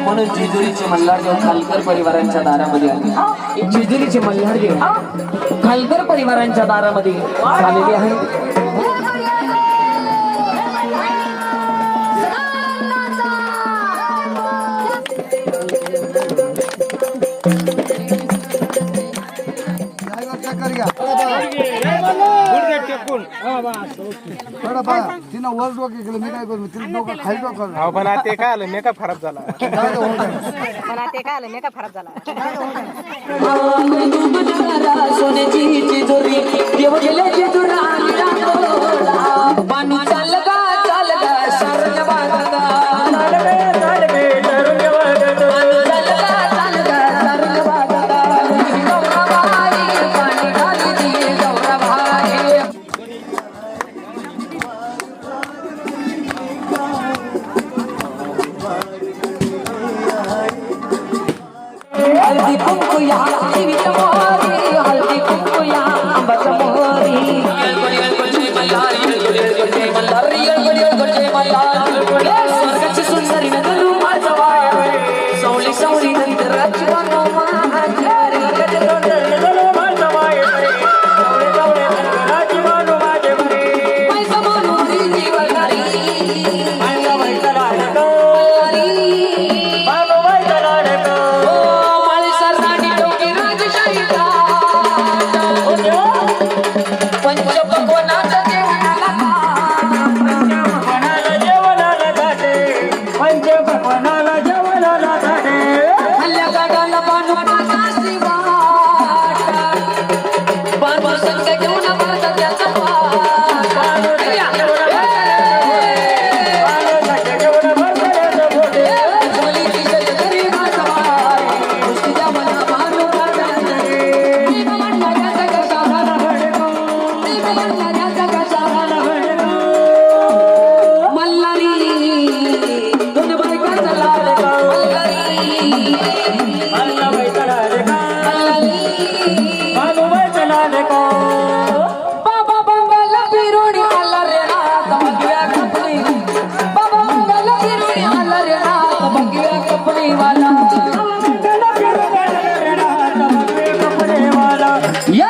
म्हणून जेजुरीचे मल्हारदेव खालकर परिवारांच्या दारामध्ये आले. जेजुरीचे मल्हारदेव खालकर परिवारांच्या दारामध्ये आलेले आहे. तिनं वर डोके केलं मी काय करू तिला डोकं खाली डोकं पण ते काय आलं मेकअप खराब झाला मला ते काय आलं मेकअप खराब झाला सोन्याची तिजोरी देव गेले जेजुराला बानू चाल गा शरण बागदा चाल गे शरण बागदा बानू चाल गा शरण बागदा गौरवाई पाणी घाली दी गौरवाई हल्दी कुंकू या देवीच्या मोरी हल्दी कुंकू या अंबाच्या मोरी स्वर्गाची सुंदरी नगर माझा वाय सवली सवली नदी राजी वानो या